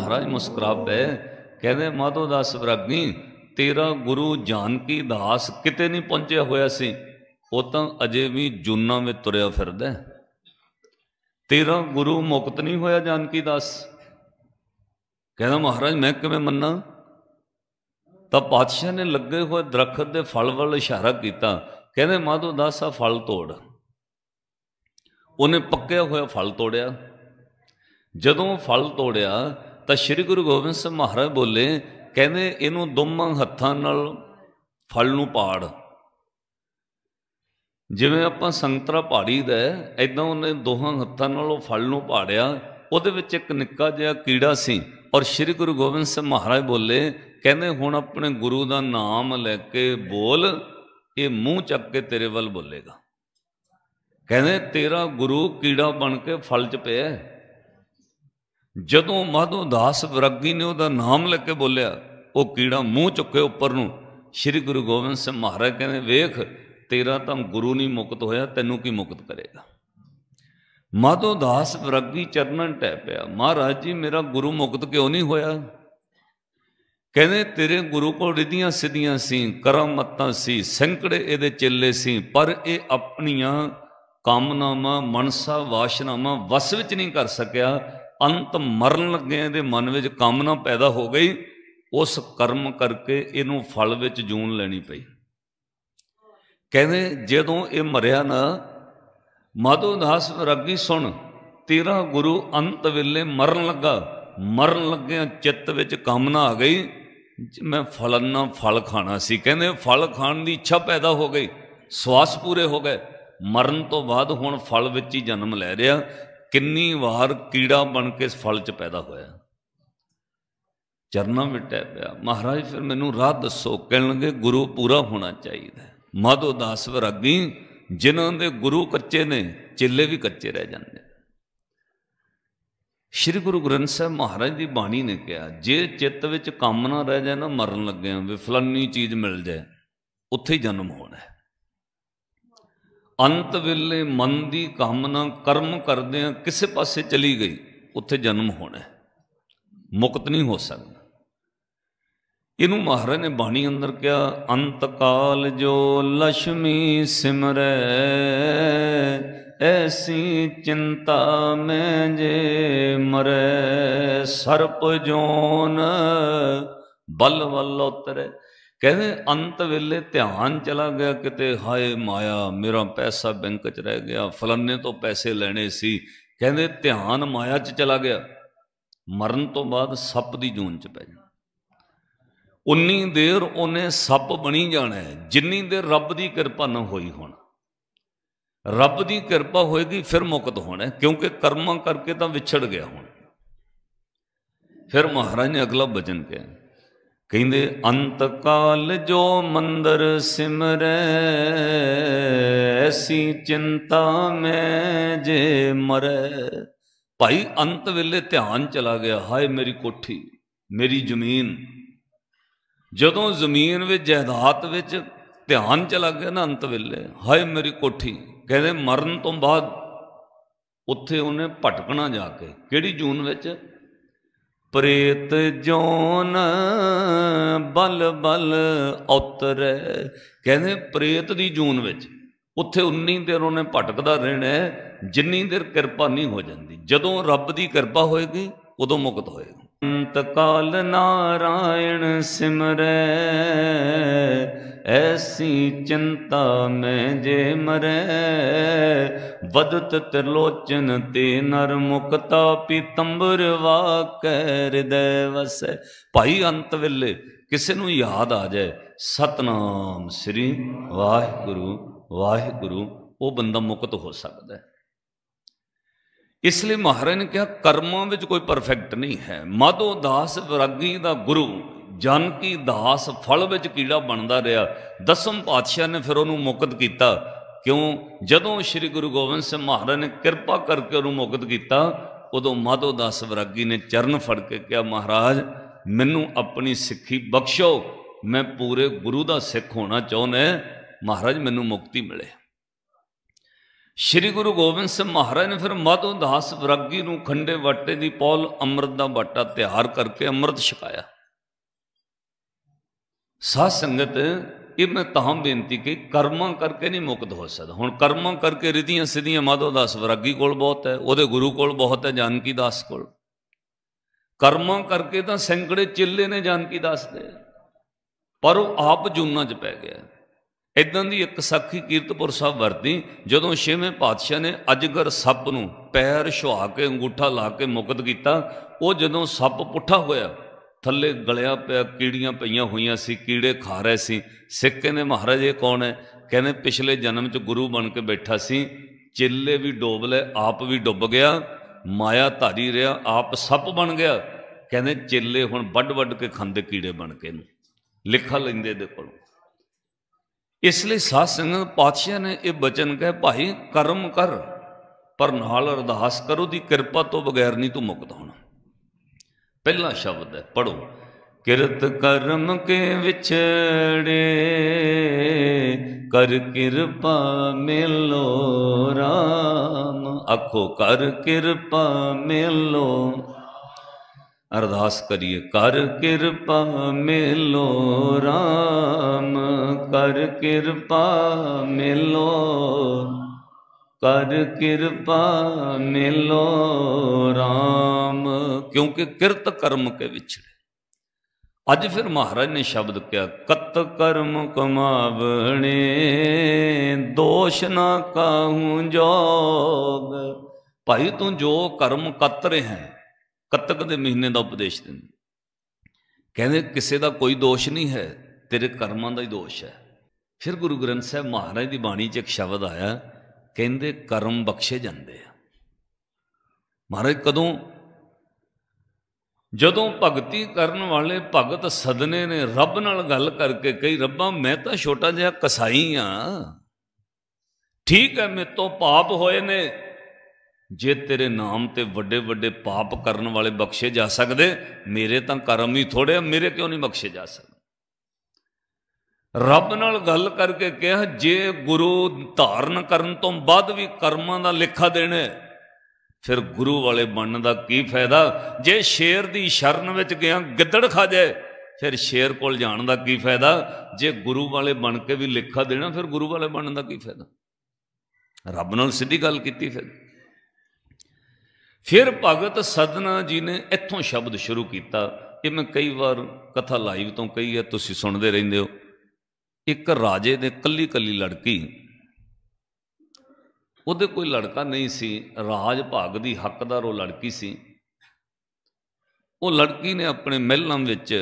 महाराज मुस्कुरा पे, कहते माधोदास वैरागी तेरा गुरु जानकी दास किते नहीं पहुंचया होया सी, वो तो अजे भी जूना में तुरया फिरदा। तेरा गुरु मुक्त नहीं होया जानकी दास। कहना महाराज मैं किवें मन्ना। तो पातशाह ने लगे हुए दरखत के फल वाल इशारा किया, कहते माधोदास आ फल तोड़। उन्हें पक्या होया फल तोड़िया। जदों फल तोड़िया तो श्री गुरु गोबिंद सिंह महाराज बोले, कहते इनू दोवां हत्थां नाल फल नूं पाड़। जिवें आपां संतरा पाड़ी दा, इदां उन्हें दोहां हत्थां नाल फल नूं पाड़िया। उहदे विच एक निक्का जिहा कीड़ा सी और श्री गुरु गोबिंद सिंह महाराज बोले, कहते हुण अपने गुरु का नाम लैके बोल, ये मूँह चक के तेरे वल बोलेगा। कहते तेरा गुरु कीड़ा बन के फल च पिया। जदों माधोदास वैरागी ने उसका नाम लेके बोलिया, वो कीड़ा मूँह चुके उपर नूं। श्री गुरु गोबिंद सिंह महाराज कहते वेख तेरा तो गुरु नहीं मुक्त होया, तैनूं की मुक्त करेगा। माधोदास वैरागी चरणन टह पिया, महाराज जी मेरा गुरु मुक्त क्यों नहीं होया। कहते तेरे गुरु को रिधियां सिद्धियां सी, करामतां सी, सैकड़े इहदे चेले सी, पर ये अपनियां कामनावां मनसा वासनावां वस विच नहीं कर सकिया। अंत मरन लगे इहदे मन विच कामना पैदा हो गई, उस कर्म करके इनू फल विच जून लैनी पई। कहते जदों ये मरिया ना, माधोदास वैरागी सुन, तेरा गुरु अंत वेले मरन लगा, मरन लगे चित्त विच कामना आ गई, मैं फलाना फल खाना सी। कहते फल खाण की इच्छा पैदा हो गई, स्वास पूरे हो गए। मरण तो बाद हुण फल विच ही जन्म लै रहा। किन्नी वार कीड़ा बन के इस फल च पैदा होया। चरना में टह पिया, महाराज फिर मैनू राह दसो। कहण लगे गुरु पूरा होना चाहिए। माधोदास वैरागी जिन्हां दे गुरु कच्चे ने, चेले भी कच्चे रह जाते। श्री गुरु ग्रंथ साहब महाराज की बाणी ने कहा, जे चित्त विच कामना रह जाए ना, मरन लगे वे फलानी चीज़ मिल जाए, उत्थे ही जन्म होना है। अंत वेले मन की कामना कर्म करदे किसी पासे चली गई, उत्थे जन्म होना है, मुक्त नहीं हो सकता। इनू महाराज ने बाणी अंदर कहा, अंत काल जो लक्ष्मी सिमरै, ऐसी चिंता में जे मरै, सर्प जोन बल बल उतरे। कहते अंत वेले ध्यान चला गया किते, हाय माया मेरा पैसा बैंक च रह गया, फलाने तो पैसे लेने सी। कहते ध्यान माया च चला गया। मरण तो बाद सप की जून च पै जाना। उन्नी देर उन्हें सप बनी जाना है जिन्नी देर रब की कृपा न होई होना। रब की कृपा होएगी फिर मुक्त होना है, क्योंकि कर्मा करके तो विछड़ गया होना। फिर महाराज ने अगला वचन कहा, कहते अंत काल जो मंदिर सिमरै, ऐसी चिंता में जे मरै। भाई अंत वेले ध्यान चला गया, हाय मेरी कोठी मेरी जमीन। जदों जमीन विच जायदाद विच ध्यान चला गया ना अंत वेले, हाय मेरी कोठी। कहते मरण तो बाद उत्थे उन्हें भटकना जाके, किहड़ी जून विच, प्रेत जोन बल बल उतरे। कहते प्रेत की जून विच उत्थे उन्नी देर उन्हें भटकदा रहना है जिन्नी देर कृपा नहीं हो जाती। जदों रब की कृपा होएगी उदों मुक्त होएगा। अंत काल नारायण सिमरै, ऐसी चिंता में जे मरै, बदत त्रिलोचन ते नर मुक्ता, पीतंबर वाकै हृदय वसै। भाई अंत वेले किसी नूं याद आ जाए सतनाम श्री वाहिगुरु वाहिगुरु, वो बंदा मुक्त हो सकता है। इसलिए महाराज ने कहा कर्मां विच कोई परफेक्ट नहीं है। माधोदास वैरागी का गुरु जानकी दास फल विच कीड़ा बनता रहा। 10वें पातशाह ने फिर उन्होंने मुक्त किया। क्यों? जदों श्री गुरु गोबिंद सिंह महाराज ने कृपा करके उन्होंने मुक्त किया, उदों माधोदास वैरागी ने चरण फड़ के कहा, महाराज मैनू अपनी सिक्खी बख्शो, मैं पूरे गुरु का सिख होना चाहुंदा, महाराज मैनू मुक्ति मिले। श्री गुरु गोबिंद सिंह महाराज ने फिर माधोदास विरागी नूं खंडे वाटे की पौल अमृत का वाटा तैयार करके अमृत छकाया। साध संगत ये मैं तां बेनती की कर्मां करके नहीं मुक्त हो सकता। हुण कर्मां करके रिधियां सिद्धियां माधोदास विरागी कोल बहुत है, उहदे गुरु कोल बहुत है, जानकी दास कोल। कर्मां करके तो सैकड़े चेले ने जानकी दास दे, पर वो आप जूना च पै गया। इदां दी एक साखी कीरतपुर साहब वरती, जदों छेवें पातशाह ने अजगर सप नूं पैर छुआ के अंगूठा ला के मुक्त किया, वो जदों सप पुट्ठा होया थले गलिया पिया, कीड़ियां पईयां हुईयां सी, कीड़े खा रहे सी। सिख कहने महाराज ये कौन है? कहने पिछले जन्म च गुरु बन के बैठा सी, चेले भी डोब ले, आप भी डुब गया, माया धारी रहा, आप सप बन गया। कहने चेले हुण वड वड के खांदे कीड़े बन के लिखा लेंदे दे कोलों। इसलिए साध संगत पातशाह ने यह बचन कहे, भाई कर्म कर पर नाल अरदास करो दी कृपा तो बगैर नहीं तू मुक्त होना। पहला शब्द है, पढ़ो। किरत कर्म के विछड़े कर कृपा मिलो राम। आखो कर कृपा मिलो, अरदास करिए। कर कृपा मिलो राम, कर कृपा मिलो, कर कृपा मिलो राम। क्योंकि किरत कर्म के विछड़े। अज फिर महाराज ने शब्द क्या, कत कर्म कमावणे दोष ना काहूं जोग। भाई तू जो कर्म कत रहे हैं, कतक के महीने का उपदेश देंगे, कहते किसी का कोई दोष नहीं है, तेरे कर्मां का ही दोष है। फिर गुरु ग्रंथ साहब महाराज की बाणी च एक शब्द आया, कहते कर्म बख्शे जाते हैं। महाराज कदों? जदों भगती करने वाले भगत सदने ने रब नाल गल करके कही, रब्बा मैं तो छोटा जिहा कसाई हाँ, ठीक है मेरे तो पाप होए ने, जे तेरे नाम ते वड्डे वड्डे पाप करने वाले बख्शे जा सकते, मेरे तो कर्म ही थोड़े, मेरे क्यों नहीं बख्शे जा सकते? रब नाल गल करके कहा, जे गुरु धारण करन तो बाद भी कर्मां दा लेखा देने, फिर गुरु वाले बनने का की फायदा? जे शेर की शरण विच गया गिद्दड़ खा जाए, फिर शेर कोल जाण दा की फायदा? जे गुरु वाले बन के भी लेखा देना, फिर गुरु वाले बनने का की फायदा? रब नाल सीधी गल कीती। फिर भगत सदना जी ने इत्थों शब्द शुरू किया। ये मैं कई बार कथा लाइव तो कही है, तुसीं सुनते रहिंदे हो। एक राजे ने कली कली लड़की, उहदे कोई लड़का नहीं सी, राज भाग दी हकदार वो लड़की सी। वो लड़की ने अपने महलों विच